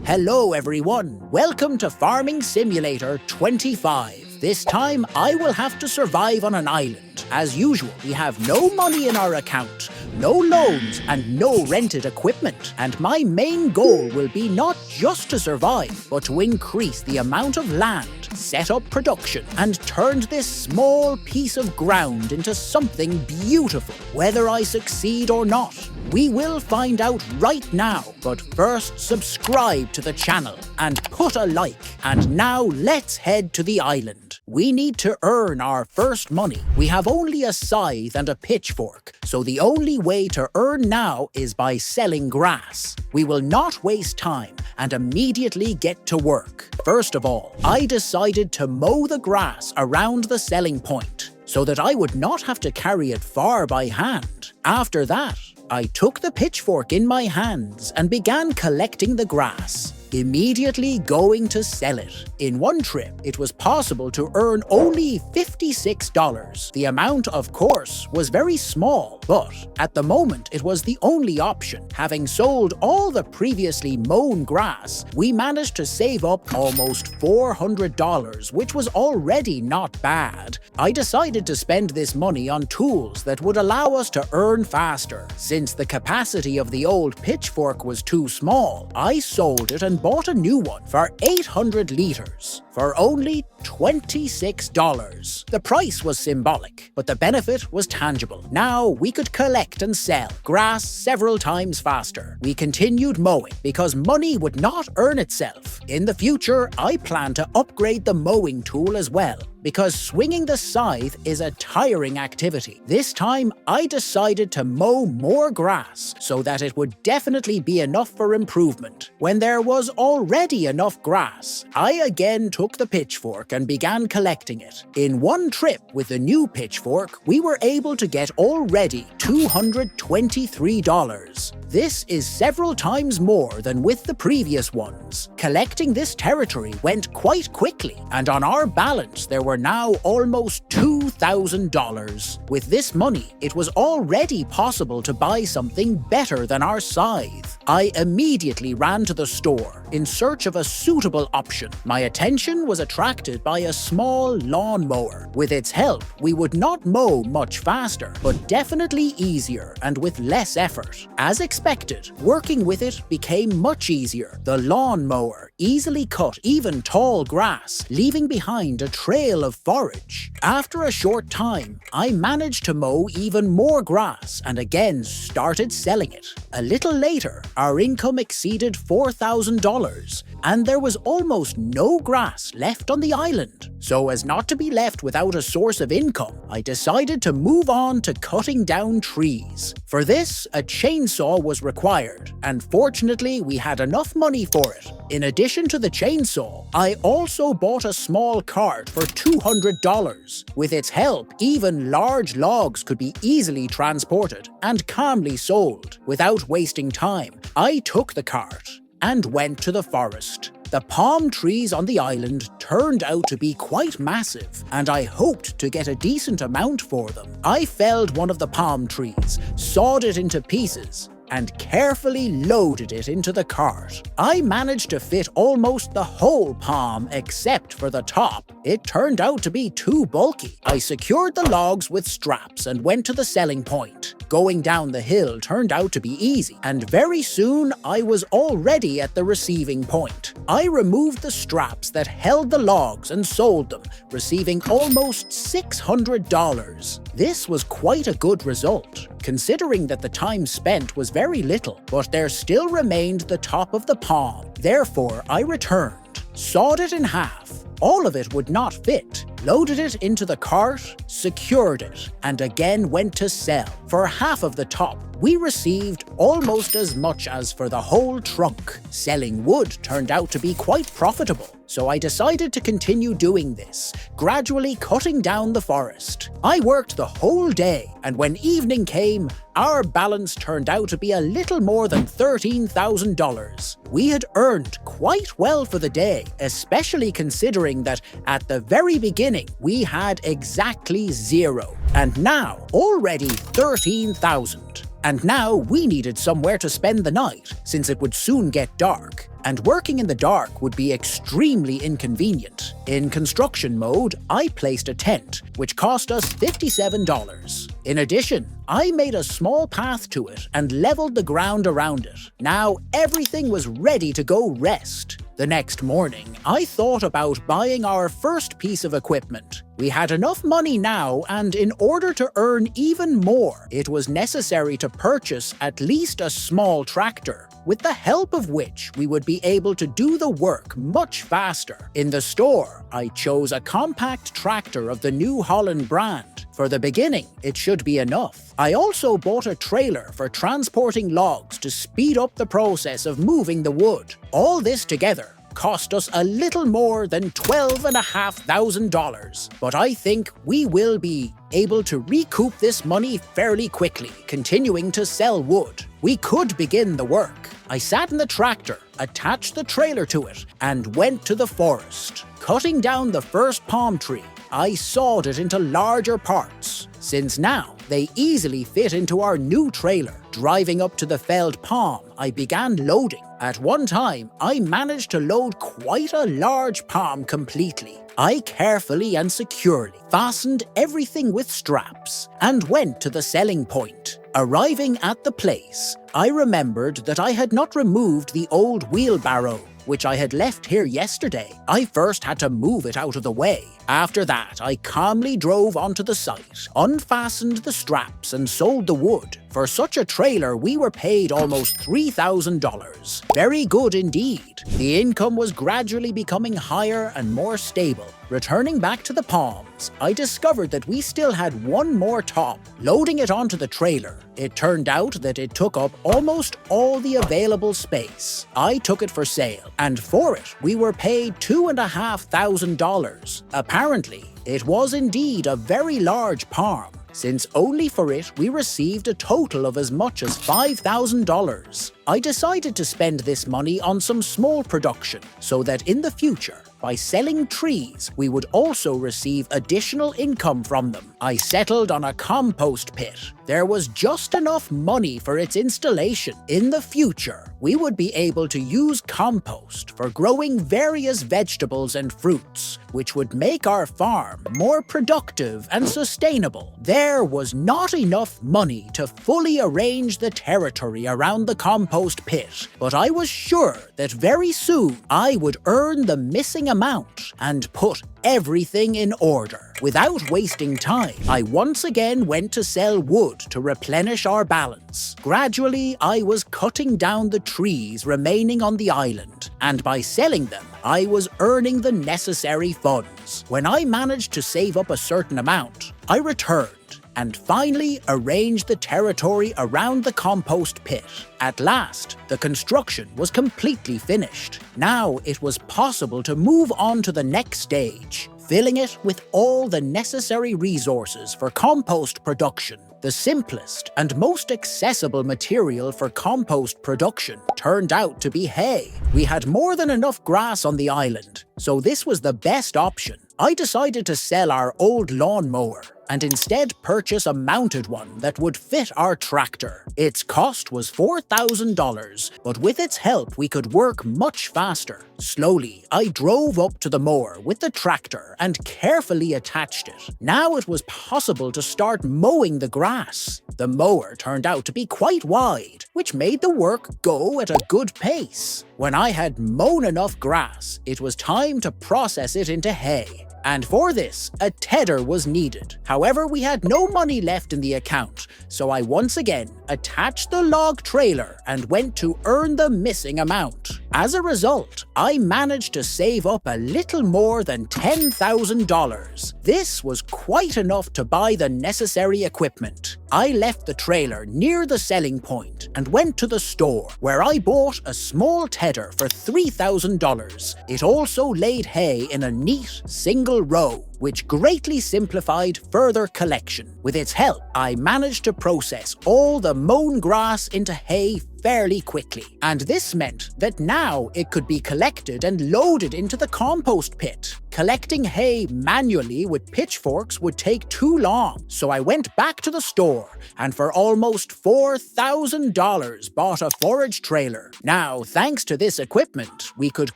Hello everyone, welcome to Farming Simulator 25. This time I will have to survive on an island. As usual, we have no money in our account, no loans and no rented equipment. And my main goal will be not just to survive, but to increase the amount of land, set up production, and turn this small piece of ground into something beautiful. Whether I succeed or not, we will find out right now. But first, subscribe to the channel and put a like. And now let's head to the island. We need to earn our first money. We have only a scythe and a pitchfork, so the only way to earn now is by selling grass. We will not waste time and immediately get to work. First of all, I decided to mow the grass around the selling point so that I would not have to carry it far by hand. After that, I took the pitchfork in my hands and began collecting the grass, immediately going to sell it. In one trip, it was possible to earn only $56. The amount, of course, was very small, but at the moment it was the only option. Having sold all the previously mown grass, we managed to save up almost $400, which was already not bad. I decided to spend this money on tools that would allow us to earn faster. Since the capacity of the old pitchfork was too small, I sold it and bought a new one for 800 liters for only $26. The price was symbolic, but the benefit was tangible. Now we could collect and sell grass several times faster. We continued mowing because money would not earn itself. In the future, I plan to upgrade the mowing tool as well, because swinging the scythe is a tiring activity. This time, I decided to mow more grass so that it would definitely be enough for improvement. When there was already enough grass, I again took the pitchfork and began collecting it. In one trip with the new pitchfork, we were able to get already $223. This is several times more than with the previous ones. Collecting this territory went quite quickly, and on our balance there were now almost $2,000. With this money, it was already possible to buy something better than our scythe. I immediately ran to the store in search of a suitable option. My attention was attracted by a small lawnmower. With its help, we would not mow much faster, but definitely easier and with less effort. As expected, working with it became much easier. The lawnmower easily cut even tall grass, leaving behind a trail of forage. After a short time, I managed to mow even more grass and again started selling it. A little later, our income exceeded $4,000, and there was almost no grass left on the island. So as not to be left without a source of income, I decided to move on to cutting down trees. For this, a chainsaw was required, and fortunately we had enough money for it. In addition to the chainsaw, I also bought a small cart for $200. With its help, even large logs could be easily transported and calmly sold. Without wasting time, I took the cart and went to the forest. The palm trees on the island turned out to be quite massive, and I hoped to get a decent amount for them. I felled one of the palm trees, sawed it into pieces, and carefully loaded it into the cart. I managed to fit almost the whole palm except for the top. It turned out to be too bulky. I secured the logs with straps and went to the selling point. Going down the hill turned out to be easy, and very soon I was already at the receiving point. I removed the straps that held the logs and sold them, receiving almost $600. This was quite a good result, considering that the time spent was very little, but there still remained the top of the palm. Therefore, I returned, sawed it in half. All of it would not fit, loaded it into the cart, secured it, and again went to sell. For half of the top, we received almost as much as for the whole trunk. Selling wood turned out to be quite profitable, so I decided to continue doing this, gradually cutting down the forest. I worked the whole day, and when evening came, our balance turned out to be a little more than $13,000. We had earned quite well for the day, especially considering that at the very beginning we had exactly zero, and now already 13,000. And now we needed somewhere to spend the night, since it would soon get dark. and working in the dark would be extremely inconvenient. In construction mode, I placed a tent, which cost us $57. In addition, I made a small path to it and leveled the ground around it. Now everything was ready to go rest. The next morning, I thought about buying our first piece of equipment. We had enough money now, and in order to earn even more, it was necessary to purchase at least a small tractor, with the help of which we would be able to do the work much faster. In the store, I chose a compact tractor of the New Holland brand. For the beginning, it should be enough. I also bought a trailer for transporting logs to speed up the process of moving the wood. All this together cost us a little more than $12,500, but I think we will be able to recoup this money fairly quickly, continuing to sell wood. We could begin the work. I sat in the tractor, attached the trailer to it, and went to the forest. Cutting down the first palm tree, I sawed it into larger parts, since now they easily fit into our new trailer. Driving up to the felled palm, I began loading. At one time, I managed to load quite a large palm completely. I carefully and securely fastened everything with straps and went to the selling point. Arriving at the place, I remembered that I had not removed the old wheelbarrow, which I had left here yesterday. I first had to move it out of the way. After that, I calmly drove onto the site, unfastened the straps, and sold the wood. For such a trailer, we were paid almost $3,000. Very good indeed. The income was gradually becoming higher and more stable. Returning back to the palms, I discovered that we still had one more top. Loading it onto the trailer, it turned out that it took up almost all the available space. I took it for sale, and for it, we were paid $2,500. Apparently, it was indeed a very large palm, since only for it we received a total of as much as $5,000. I decided to spend this money on some small production, so that in the future, by selling trees, we would also receive additional income from them. I settled on a compost pit. There was just enough money for its installation. In the future, we would be able to use compost for growing various vegetables and fruits, which would make our farm more productive and sustainable. There was not enough money to fully arrange the territory around the compost pit, but I was sure that very soon I would earn the missing amount and put everything in order. Without wasting time, I once again went to sell wood to replenish our balance. Gradually, I was cutting down the trees remaining on the island, and by selling them, I was earning the necessary funds. When I managed to save up a certain amount, I returned and finally arranged the territory around the compost pit. At last, the construction was completely finished. Now it was possible to move on to the next stage, filling it with all the necessary resources for compost production. The simplest and most accessible material for compost production turned out to be hay. We had more than enough grass on the island, so this was the best option. I decided to sell our old lawnmower and instead purchase a mounted one that would fit our tractor. Its cost was $4,000, but with its help we could work much faster. Slowly, I drove up to the mower with the tractor and carefully attached it. Now it was possible to start mowing the grass. The mower turned out to be quite wide, which made the work go at a good pace. When I had mown enough grass, it was time to process it into hay. And for this, a tedder was needed. However, we had no money left in the account, so I once again attached the log trailer and went to earn the missing amount. As a result, I managed to save up a little more than $10,000. This was quite enough to buy the necessary equipment. I left the trailer near the selling point and went to the store, where I bought a small tedder for $3,000. It also laid hay in a neat, single row, which greatly simplified further collection. With its help, I managed to process all the mown grass into hay fairly quickly, and this meant that now it could be collected and loaded into the compost pit. Collecting hay manually with pitchforks would take too long, so I went back to the store and for almost $4,000 bought a forage trailer. Now, thanks to this equipment, we could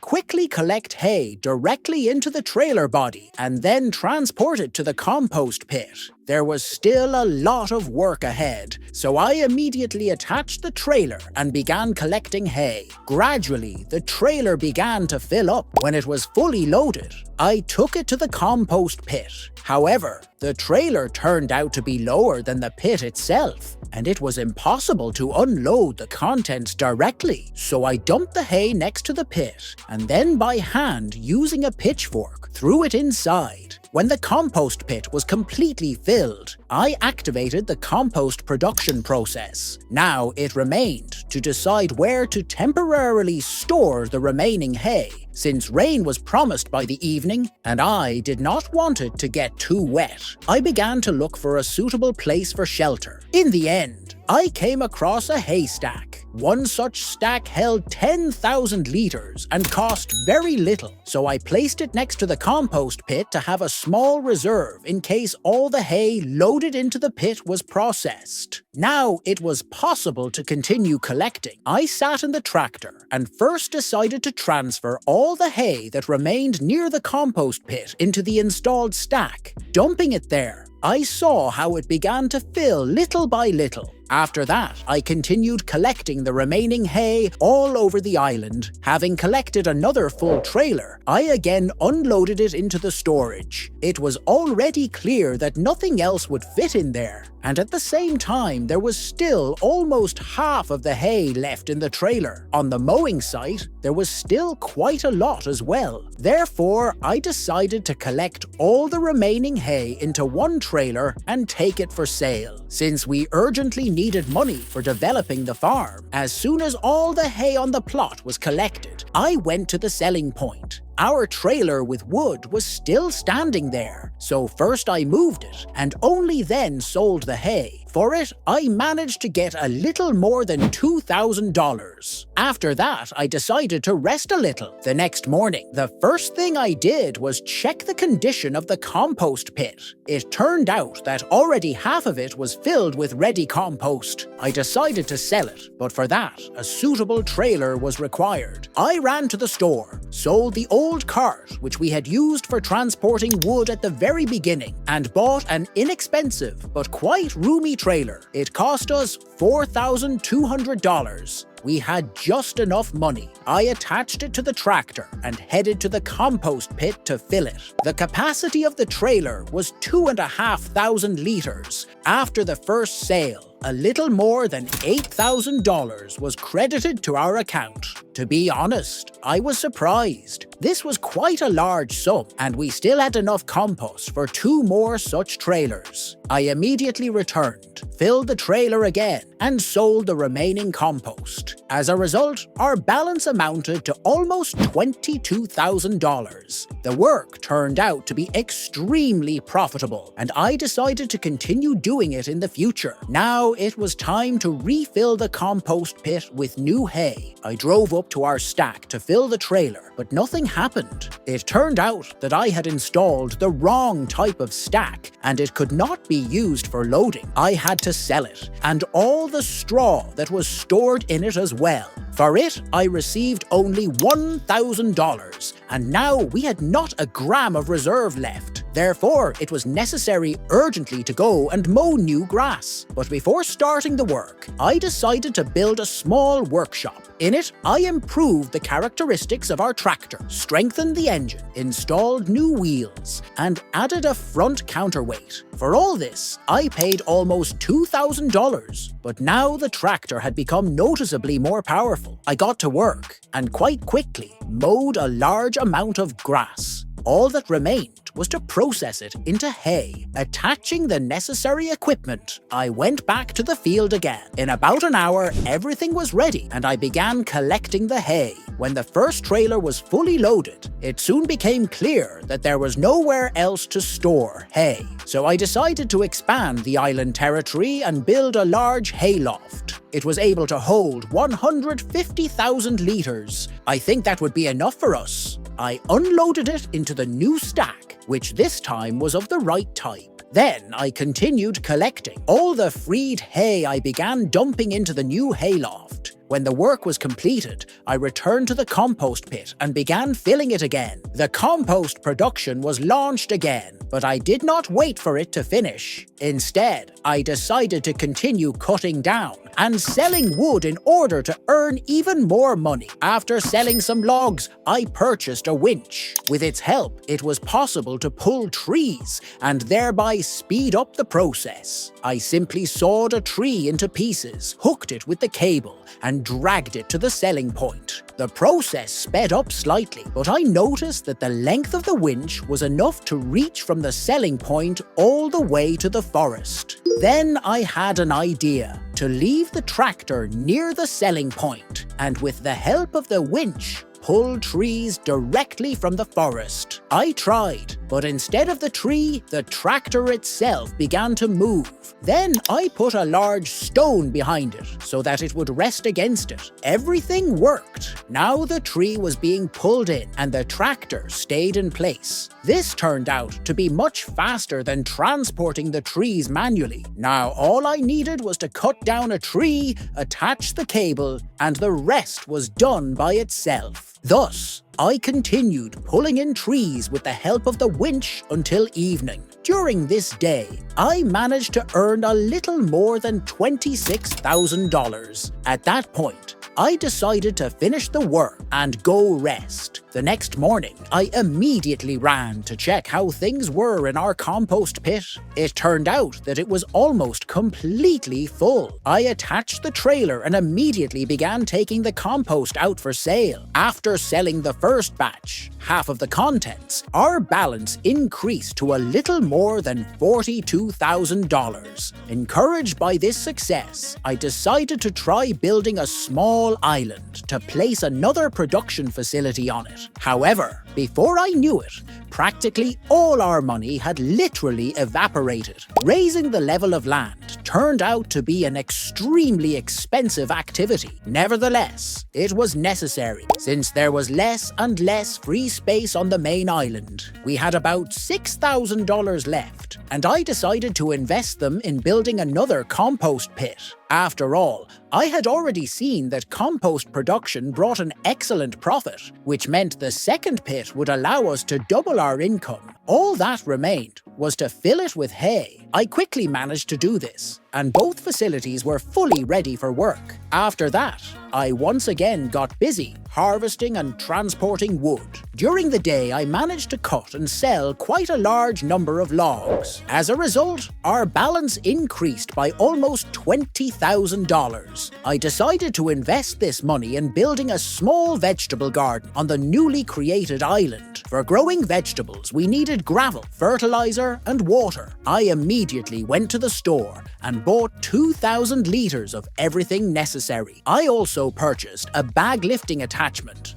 quickly collect hay directly into the trailer body and then transport it to the compost pit. There was still a lot of work ahead, so I immediately attached the trailer and began collecting hay. Gradually, the trailer began to fill up. When it was fully loaded, I took it to the compost pit. However, the trailer turned out to be lower than the pit itself, and it was impossible to unload the contents directly, so I dumped the hay next to the pit, and then by hand, using a pitchfork, threw it inside. When the compost pit was completely filled, I activated the compost production process. Now it remained to decide where to temporarily store the remaining hay, since rain was promised by the evening and I did not want it to get too wet. I began to look for a suitable place for shelter. In the end, I came across a haystack. One such stack held 10,000 litres and cost very little, so I placed it next to the compost pit to have a small reserve in case all the hay loaded into the pit was processed. Now it was possible to continue collecting. I sat in the tractor and first decided to transfer all the hay that remained near the compost pit into the installed stack. Dumping it there, I saw how it began to fill little by little. After that, I continued collecting the remaining hay all over the island. Having collected another full trailer, I again unloaded it into the storage. It was already clear that nothing else would fit in there, and at the same time there was still almost half of the hay left in the trailer. On the mowing site, there was still quite a lot as well. Therefore, I decided to collect all the remaining hay into one trailer and take it for sale, since we urgently needed money for developing the farm. As soon as all the hay on the plot was collected, I went to the selling point. Our trailer with wood was still standing there, so first I moved it and only then sold the hay. For it, I managed to get a little more than $2,000. After that, I decided to rest a little. The next morning, the first thing I did was check the condition of the compost pit. It turned out that already half of it was filled with ready compost. I decided to sell it, but for that, a suitable trailer was required. I ran to the store, sold the old cart which we had used for transporting wood at the very beginning, and bought an inexpensive but quite roomy trailer. It cost us $4,200. We had just enough money. I attached it to the tractor and headed to the compost pit to fill it. The capacity of the trailer was 2,500 litres. After the first sale, a little more than $8,000 was credited to our account. To be honest, I was surprised. This was quite a large sum, and we still had enough compost for 2 more such trailers. I immediately returned, filled the trailer again, and sold the remaining compost. As a result, our balance amounted to almost $22,000. The work turned out to be extremely profitable, and I decided to continue doing it in the future. Now it was time to refill the compost pit with new hay. I drove up to our stack to fill the trailer, but nothing happened. It turned out that I had installed the wrong type of stack, and it could not be used for loading. I had to sell it, and all the straw that was stored in it as well. For it, I received only $1,000, and now we had not a gram of reserve left. Therefore, it was necessary urgently to go and mow new grass. But before starting the work, I decided to build a small workshop. In it, I improved the characteristics of our tractor, strengthened the engine, installed new wheels, and added a front counterweight. For all this, I paid almost $2,000. But now the tractor had become noticeably more powerful. I got to work, and quite quickly mowed a large amount of grass. All that remained was to process it into hay. Attaching the necessary equipment, I went back to the field again. In about an hour, everything was ready, and I began collecting the hay. When the first trailer was fully loaded, it soon became clear that there was nowhere else to store hay. So I decided to expand the island territory and build a large hayloft. It was able to hold 150,000 litres. I think that would be enough for us. I unloaded it into the new stack, which this time was of the right type. Then I continued collecting all the freed hay I began dumping into the new hayloft. When the work was completed, I returned to the compost pit and began filling it again. The compost production was launched again, but I did not wait for it to finish. Instead, I decided to continue cutting down and selling wood in order to earn even more money. After selling some logs, I purchased a winch. With its help, it was possible to pull trees and thereby speed up the process. I simply sawed a tree into pieces, hooked it with the cable, and dragged it to the selling point. The process sped up slightly, but I noticed that the length of the winch was enough to reach from the selling point all the way to the forest. Then I had an idea: to leave the tractor near the selling point, and with the help of the winch, pull trees directly from the forest. I tried, but instead of the tree, the tractor itself began to move. Then I put a large stone behind it so that it would rest against it. Everything worked. Now the tree was being pulled in and the tractor stayed in place. This turned out to be much faster than transporting the trees manually. Now all I needed was to cut down a tree, attach the cable, and the rest was done by itself. Thus, I continued pulling in trees with the help of the winch until evening. During this day, I managed to earn a little more than $26,000. At that point, I decided to finish the work and go rest. The next morning, I immediately ran to check how things were in our compost pit. It turned out that it was almost completely full. I attached the trailer and immediately began taking the compost out for sale. After selling the first batch, half of the contents, our balance increased to a little more than $42,000. Encouraged by this success, I decided to try building a small island to place another production facility on it. However, before I knew it, practically all our money had literally evaporated. Raising the level of land turned out to be an extremely expensive activity. Nevertheless, it was necessary, since there was less and less free space on the main island. We had about $6,000 left, and I decided to invest them in building another compost pit. After all, I had already seen that compost production brought an excellent profit, which meant the second pit would allow us to double our income. All that remained was to fill it with hay. I quickly managed to do this, and both facilities were fully ready for work. After that, I once again got busy harvesting and transporting wood. During the day, I managed to cut and sell quite a large number of logs. As a result, our balance increased by almost $20,000. I decided to invest this money in building a small vegetable garden on the newly created island. For growing vegetables, we needed gravel, fertilizer, and water. I immediately went to the store and bought 2,000 litres of everything necessary. I also purchased a bag lifting attachment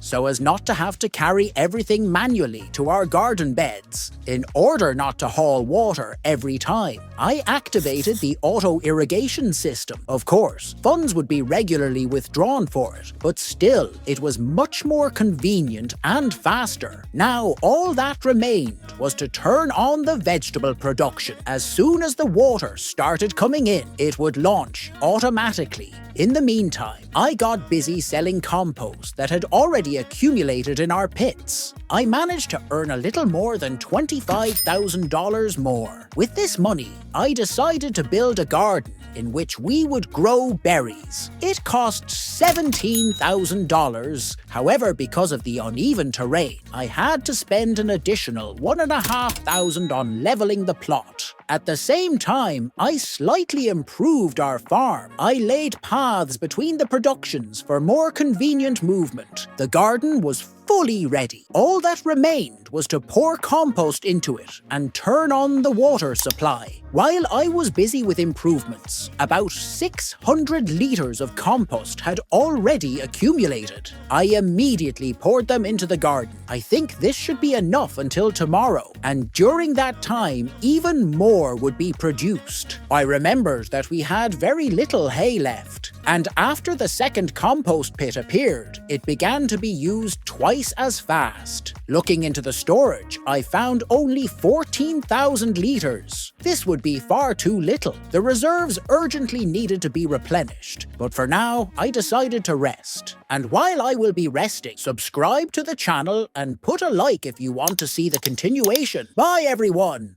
so as not to have to carry everything manually to our garden beds. In order not to haul water every time, I activated the auto irrigation system. Of course, funds would be regularly withdrawn for it, but still, it was much more convenient and faster. Now, all that remained was to turn on the vegetable production. As soon as the water started coming in, it would launch automatically. In the meantime, I got busy selling compost that had already accumulated in our pits. I managed to earn a little more than $25,000 more. With this money, I decided to build a garden in which we would grow berries. It cost $17,000. However, because of the uneven terrain, I had to spend an additional $1,500 on leveling the plot. At the same time, I slightly improved our farm. I laid paths between the productions for more convenient movement. The garden was fully ready. All that remained was to pour compost into it and turn on the water supply. While I was busy with improvements, about 600 litres of compost had already accumulated. I immediately poured them into the garden. I think this should be enough until tomorrow, and during that time, even more would be produced. I remembered that we had very little hay left. And after the second compost pit appeared, it began to be used twice as fast. Looking into the storage, I found only 14,000 litres. This would be far too little. The reserves urgently needed to be replenished, but for now, I decided to rest. And while I will be resting, subscribe to the channel and put a like if you want to see the continuation. Bye everyone!